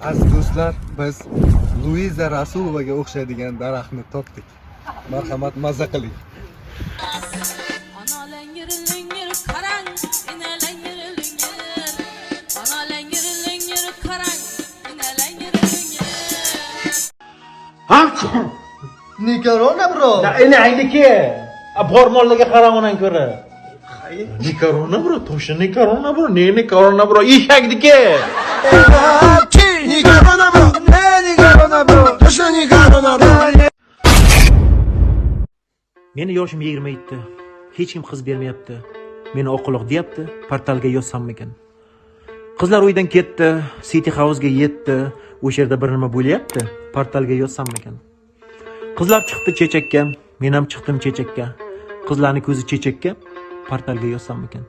Aziz do'stlar, biz Luiza Rasulovaga o'xshaydigan daraxtni topdik. Marhamat, maza qiling. Nikarona bro. Ene ayniki. Bormonlarga qaramonan ko'ra. Nikarona bro, to'sha nikarona bro, ne nikarona bro, eshakniki. Nikarona bro. Ne nikarona bro. To'sha nikarona bro. Meni yoshim 27. Hech kim qiz bermayapti. Meni oqloq deyapti. Portalga yozsammikan. Qizlar uydan ketdi, City House'ga yetdi. O'sha yerda bir nima bo'lyapti. Portalga yozsammikan. Qizlar chiqdi chechakka, men ham chiqdim chechakka. Qizlarning ko'zi chechakka, portalga yozsammikan.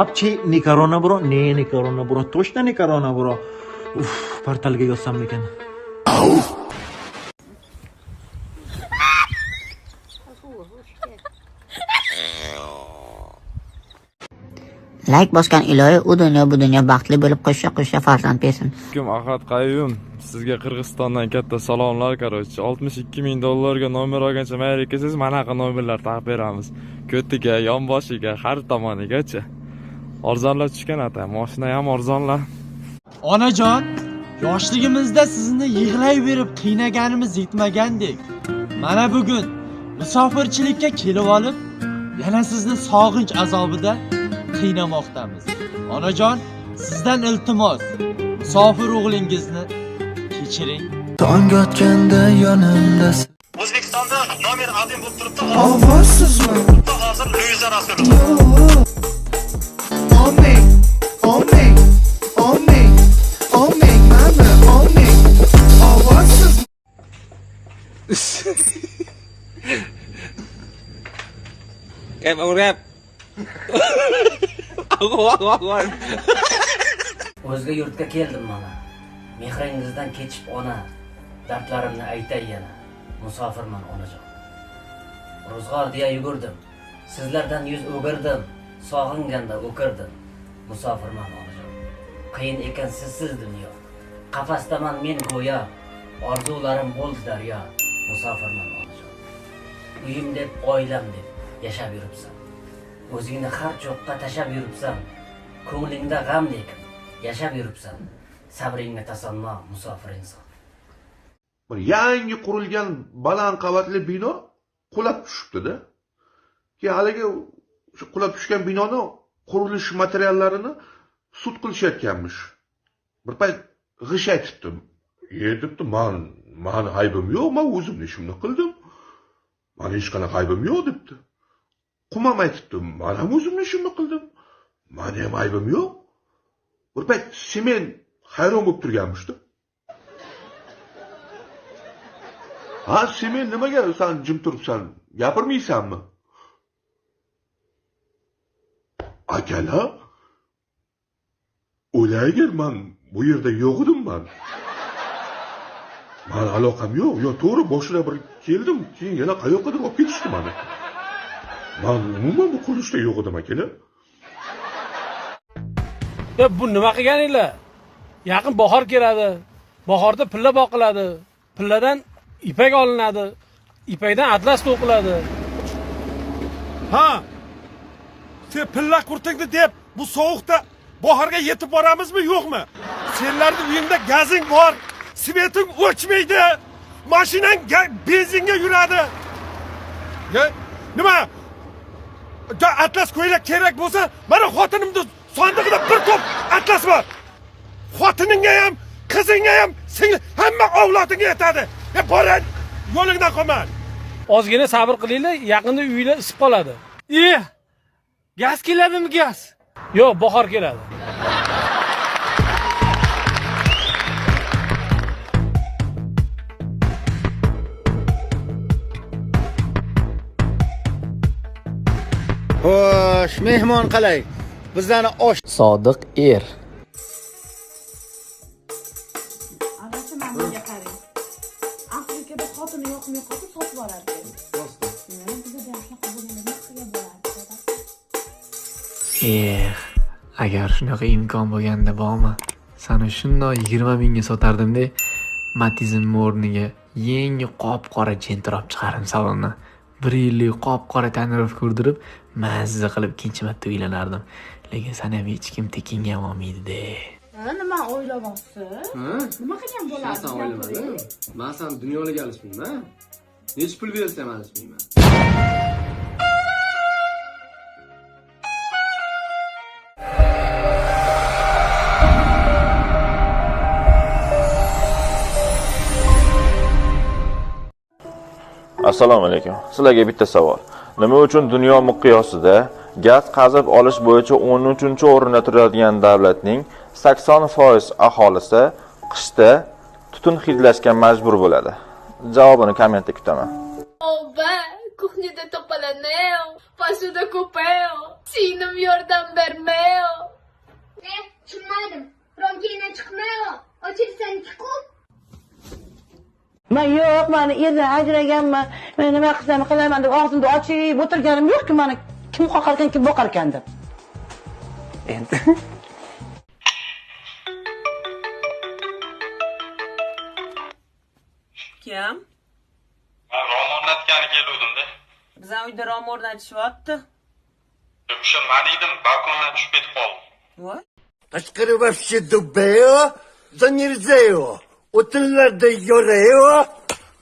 Apchi nikarona bro, ne nikarona bro, to'shna nikarona bro. Portalga yozsammikan. Like bosgan ilohi u dunyo bu dunyo baxtli bo'lib qo'shsha farzand bersin. Ahad Qayyum, sizga Qirg'izistondan katta salomlar qarochi. $62,000 nomer olgancha mayli kelsangiz, manaqa nomerlar taqib beramiz. Ko'tiga, yonboshiga, har tomonigacha. Arzonlar tushgan ata, mashina ham arzonlar. Onajon, yoshligimizda sizni yig'layverib qiynaganimiz yetmagandek. Mana bugun musofirchilikka kelib olib, yana sizni sog'inch azobida qiynamoqdamiz. Onajon, sizdan iltimos, musofir o'g'lingizni kechiring. Tong otganda yonimda. O'zbekistonda nomer 1 bo'lib turibdi. Ovozsizmi? Hozir Luiza Rasulova. Omming, omming, omming, omming, mama, omming. Ovozsiz. Em rap. O'zga yurtga keldim mana. Mehringizdan kechib ona, dardlarimni aytay yana. Musofirman onajon. Ro'zg'or deya yugurdim. Sizlardan yuz o'girdim. Sog'inganda o'kirdim. Musofirman onajon. Qiyin ekan sizsiz dunyo. Qafasdaman men go'yo. Orzularim bo'ldi daryo. Musofirman onajon. Uyim deb, oilam deb yashab yuribsan. O'zingni har joqqa tashab yuribsan. Ko'nglingda g'am lekin yashab yuribsan. Sabringga tasanno musofir inson. Bir yangi qurilgan baland qavatli bino qulab tushibdi-da. Keyin haligi shu qulab tushgan binoni qurilish materiallarini sud qilishayotganmish. Bir payt g'ish aytibdim. Debdi, "Men aybim yo'q, men o'zimni ishimni qildim. Meni hech qanaqa aybim yo'q" debdi. Qumam aytibdi, "Men ham o'zimni ishimni qildim. Meni ham aybim yo'q." Bir payt Semen hayron bo'lib turganmish-da. "Ha, Semen, nimaga sen jim turibsan? Gapirmaysanmi?" "Akalar, o'layger, men bu yerda yo'q edim men. Men aloqam yo'q. Yo, to'g'ri, boshida bir keldim, keyin yana qayoqqadir olib ketishdi meni. Men umuman bu qurilishda yo'q edim, akalar." Bu nima qilganinglar? Yaqin bahor keladi. Bahorda pilla boqiladi. Pilladan ipak olinadi. Ipakdan atlas to'qiladi. Ha? Sen pilla qurtingni deb bu sovuqda bahorga yetib boramizmi, yo'qmi? Senlarning uyingda gazing bor, sveting o'chmaydi. Mashinang benzinga yuradi. Nima? Atlas ko'ylak kerak bo'lsa, mana xotinimda sondig'ida bir to'p atlas bor. Xotiningga ham, qizingga ham, singil hamma avlodingga yetadi. Boring, yo'lingdan qolmang. Ozgina sabr qilinglar, yaqinda uylar isib qoladi. Gaz keladimi gaz? Yo'q, bahor keladi. Xo'sh, mehmon qalay? Bizlarni osh. Sodiq er. Anachi menga qarang. Afrikada xotini yo'qmi, xotin sotib oladi. Rost. Bizda yaxshi qilib bo'ladi. Agar shunaqa imkon bo'lganda bormi, sani shundoq 20 mingga sotardim-da, Matizimning o'rniga yangi qop-qora jentrob chiqarim salondan. 1 yillik qop-qora tonirovka urdirib, mazza qilib ikkinchi marta uylanardim. Lekin sana ham hech kim tekinga olmaydi-da. Nima o'ylayapsiz? Nima qilgan bo'ladi? Sen o'ylamading? Men seni dunyoga alishmayman. Necha pul bersam alishmayman. Assalomu alaykum. Sizlarga bitta savol. Nima uchun dunyo miqyosida gaz qazib olish bo'yicha 13-o'rinda turadigan davlatning 80% aholisi qishda tutun hidlashga majbur bo'ladi? Javobini kommentda kutaman. Oba, kuxnyada to'palanayo, pasuda ko'payo, singlim yordam bermayo. Tushunmadim. Romkina chiqmayo. Ochilsan chiqu. Men yo'q, meni erdan ajraganman. Men nima qilsam qilaman deb og'zimni ochib o'tirganim yo'q-ku, meni kim qoqar ekan, kim boqar ekan deb. Endi kim? Men rom o'rnatgani keluvdim-da. Bizning uyda rom o'rnatishyapti. O'sha men edim, balkondan tushib ketib qoldim. Voy. Tashqari вообще dubayo, zanirzayo. O'tinlarda yorayo,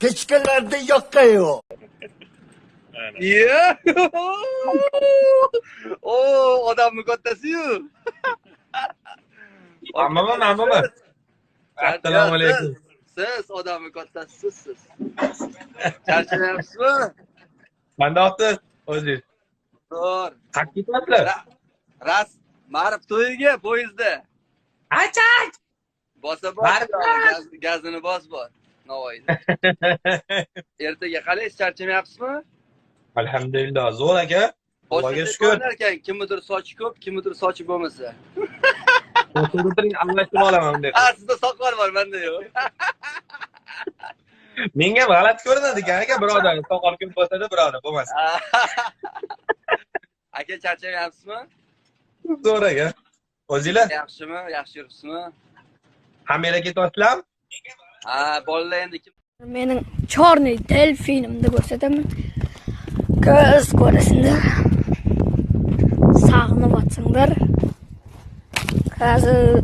pechkalarda yoqayo. Odamni kattasi-yu. Amma. Assalomu alaykum. Siz odamni kattasisiz siz. Charchamayapsizmi? Qandoqsiz o'zingiz? To'g'ri. Qayerga ketyapsizlar? Ras, marib to'yiga poyezdda. Achach! Bosa bor. Gazini bos bor. Navoiyda. Ertaga qalay, charchamayapsizmi? Alhamdulillah, zo'r aka. Xudoga shukr. Kimnidir sochi ko'p, kimnidir sochi bo'lmasa. O'tiring, almashtirib olaman bunday. Ha, sizda soqol bor, menda yo'q. Menga g'alati ko'rinadi aka, birodar. Soqol kim bo'lsa-da, birodar, bo'lmasa. Aka, charchamayapsizmi? Zo'r aka. O'zinglar? Yaxshimi? Yaxshi yuribsizmi? Hammaga ketyapsizlarmi? Ha, bolalar endi kim? Mening chorniy delfinimni ko'rsataman. Ko'z ko'rasinlar. Sog'inib Hozir.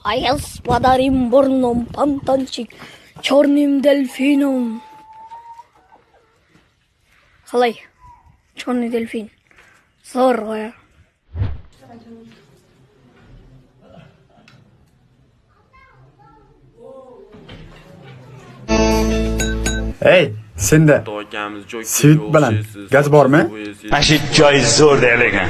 А я с подарим бурном понтончик, черным дельфином. Qalay, черный дельфин. Zo'r g'oya. Hey, senda. Svit bilan gaz bormi? Mana shu joy zo'r deylagan.